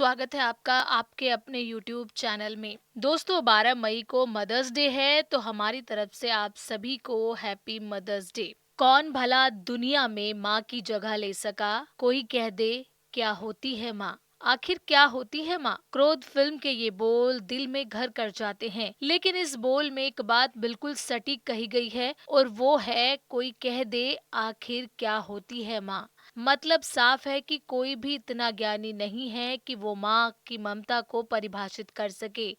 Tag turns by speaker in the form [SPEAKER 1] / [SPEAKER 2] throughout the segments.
[SPEAKER 1] स्वागत है आपका आपके अपने यूट्यूब चैनल में। दोस्तों 12 मई को मदर्स डे है तो हमारी तरफ से आप सभी को हैप्पी मदर्स डे। कौन भला दुनिया में माँ की जगह ले सका, कोई कह दे क्या होती है माँ। आखिर क्या होती है माँ। क्रोध फिल्म के ये बोल दिल में घर कर जाते हैं, लेकिन इस बोल में एक बात बिल्कुल सटीक कही गई है और वो है कोई कह दे आखिर क्या होती है माँ। मतलब साफ है कि कोई भी इतना ज्ञानी नहीं है कि वो माँ की ममता को परिभाषित कर सके,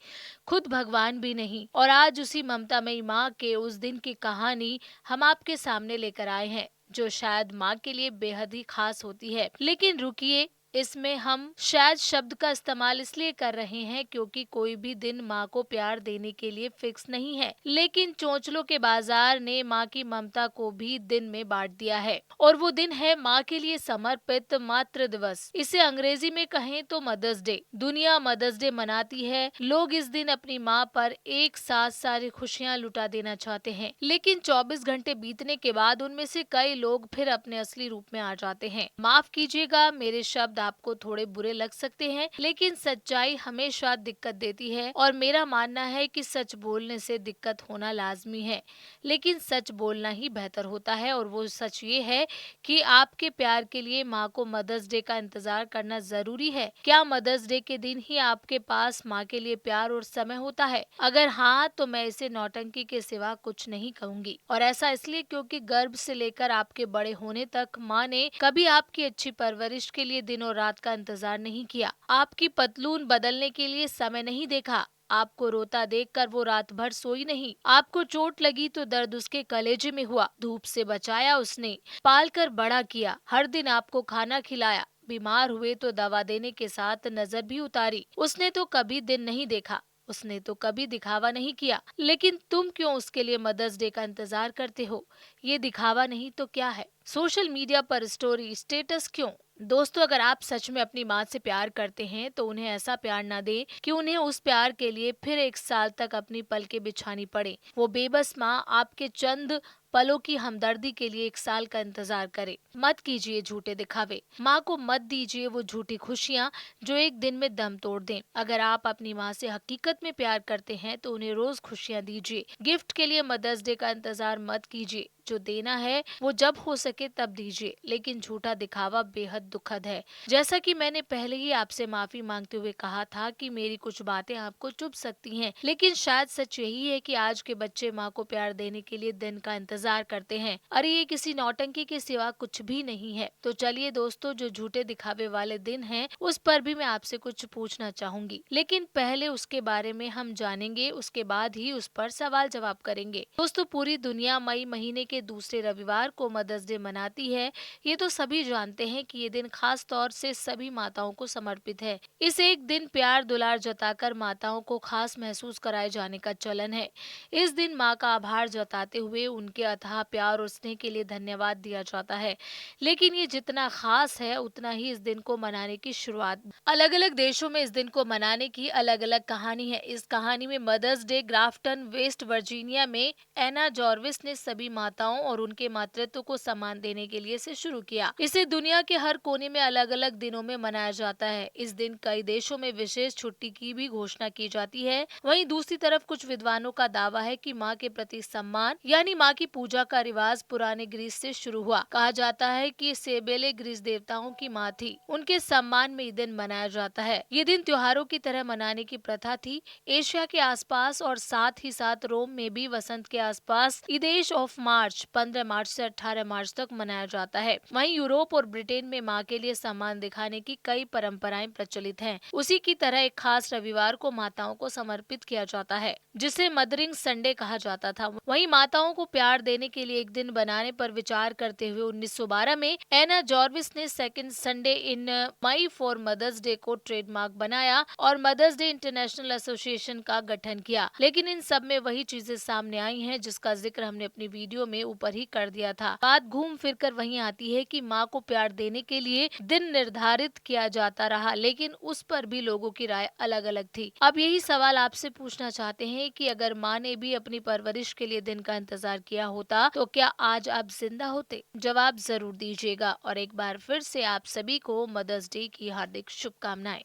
[SPEAKER 1] खुद भगवान भी नहीं। और आज उसी ममतामयी माँ के उस दिन की कहानी हम आपके सामने लेकर आए हैं, जो शायद माँ के लिए बेहद ही खास होती है। लेकिन रुकिए, इसमें हम शायद शब्द का इस्तेमाल इसलिए कर रहे हैं क्योंकि कोई भी दिन माँ को प्यार देने के लिए फिक्स नहीं है, लेकिन चोंचलों के बाजार ने माँ की ममता को भी दिन में बांट दिया है और वो दिन है माँ के लिए समर्पित मातृ दिवस। इसे अंग्रेजी में कहें तो मदर्स डे। दुनिया मदर्स डे मनाती है, लोग इस दिन अपनी माँ पर एक साथ सारी खुशियाँ लुटा देना चाहते हैं, लेकिन 24 घंटे बीतने के बाद उनमें से कई लोग फिर अपने असली रूप में आ जाते हैं। माफ कीजिएगा, मेरे शब्द आपको थोड़े बुरे लग सकते हैं, लेकिन सच्चाई हमेशा दिक्कत देती है और मेरा मानना है कि सच बोलने से दिक्कत होना लाजमी है, लेकिन सच बोलना ही बेहतर होता है। और वो सच ये है कि आपके प्यार के लिए माँ को मदर्स डे का इंतजार करना जरूरी है। क्या मदर्स डे के दिन ही आपके पास माँ के लिए प्यार और समय होता है? अगर हाँ, तो मैं इसे नौटंकी के सिवा कुछ नहीं कहूंगी। और ऐसा इसलिए क्योंकि गर्भ से लेकर आपके बड़े होने तक माँ ने कभी आपकी अच्छी परवरिश के लिए दिन और रात का इंतजार नहीं किया, आपकी पतलून बदलने के लिए समय नहीं देखा, आपको रोता देखकर वो रात भर सोई नहीं, आपको चोट लगी तो दर्द उसके कलेजे में हुआ, धूप से बचाया उसने, पाल कर बड़ा किया, हर दिन आपको खाना खिलाया, बीमार हुए तो दवा देने के साथ नजर भी उतारी। उसने तो कभी दिन नहीं देखा, उसने तो कभी दिखावा नहीं किया, लेकिन तुम क्यों उसके लिए मदर्स डे का इंतजार करते हो? ये दिखावा नहीं तो क्या है? सोशल मीडिया पर स्टोरी स्टेटस क्यों? दोस्तों, अगर आप सच में अपनी माँ से प्यार करते हैं तो उन्हें ऐसा प्यार ना दें कि उन्हें उस प्यार के लिए फिर 1 साल तक अपनी पलकें बिछानी पड़े। वो बेबस माँ आपके चंद पलों की हमदर्दी के लिए 1 साल का इंतजार करे। मत कीजिए झूठे दिखावे, माँ को मत दीजिए वो झूठी खुशियाँ जो एक दिन में दम तोड़ दें। अगर आप अपनी माँ से हकीकत में प्यार करते हैं तो उन्हें रोज खुशियाँ दीजिए। गिफ्ट के लिए मदर्स डे का इंतजार मत कीजिए, जो देना है वो जब हो सके तब दीजिए, लेकिन झूठा दिखावा बेहद दुखद है। जैसा कि मैंने पहले ही आपसे माफी मांगते हुए कहा था कि मेरी कुछ बातें आपको चुभ सकती हैं, लेकिन शायद सच यही है कि आज के बच्चे माँ को प्यार देने के लिए दिन का इंतजार करते हैं। अरे ये किसी नौटंकी के सिवा कुछ भी नहीं है। तो चलिए दोस्तों, जो झूठे दिखावे वाले दिन है उस पर भी मैं आपसे कुछ पूछना चाहूंगी, लेकिन पहले उसके बारे में हम जानेंगे, उसके बाद ही उस पर सवाल जवाब करेंगे। दोस्तों, पूरी दुनिया मई महीने के दूसरे रविवार को मदर्स डे मनाती है। ये तो सभी जानते हैं कि ये दिन खास तौर से सभी माताओं को समर्पित है। इस एक दिन प्यार दुलार जताकर माताओं को खास महसूस कराए जाने का चलन है। इस दिन माँ का आभार जताते हुए उनके अथाह प्यार और स्नेह के लिए धन्यवाद दिया जाता है। लेकिन ये जितना खास है उतना ही इस दिन को मनाने की शुरुआत। अलग अलग देशों में इस दिन को मनाने की अलग अलग कहानी है। इस कहानी में Mother's Day Grafton West Virginia में एना जॉर्विस ने सभी माताओं और उनके मातृत्व को सम्मान देने के लिए इसे शुरू किया। इसे दुनिया के हर कोने में अलग अलग दिनों में मनाया जाता है। इस दिन कई देशों में विशेष छुट्टी की भी घोषणा की जाती है। वहीं दूसरी तरफ कुछ विद्वानों का दावा है कि माँ के प्रति सम्मान यानी माँ की पूजा का रिवाज पुराने ग्रीस से शुरू हुआ। कहा जाता है कि सेबेले ग्रीस देवताओं की माँ थी, उनके सम्मान में ये दिन मनाया जाता है। ये दिन त्योहारों की तरह मनाने की प्रथा थी। एशिया के आसपास और साथ ही साथ रोम में भी वसंत के आसपास ईदेश ऑफ मार्च 15 मार्च से 18 मार्च तक मनाया जाता है। वहीं यूरोप और ब्रिटेन में माँ के लिए सम्मान दिखाने की कई परंपराएं प्रचलित हैं। उसी की तरह एक खास रविवार को माताओं को समर्पित किया जाता है, जिसे मदरिंग संडे कहा जाता था। वहीं माताओं को प्यार देने के लिए एक दिन बनाने पर विचार करते हुए 1912 में एना जॉर्विस ने second Sunday in May for Mother's Day को ट्रेडमार्क बनाया और मदर्स डे इंटरनेशनल एसोसिएशन का गठन किया। लेकिन इन सब में वही चीजें सामने आई हैं जिसका जिक्र हमने अपनी वीडियो में ऊपर ही कर दिया था। बात घूम फिर कर वहीं आती है कि माँ को प्यार देने के लिए दिन निर्धारित किया जाता रहा, लेकिन उस पर भी लोगों की राय अलग अलग थी। अब यही सवाल आपसे पूछना चाहते हैं कि अगर माँ ने भी अपनी परवरिश के लिए दिन का इंतजार किया होता तो क्या आज आप जिंदा होते? जवाब जरूर दीजिएगा। और एक बार फिर से आप सभी को मदर्स डे की हार्दिक शुभकामनाएं।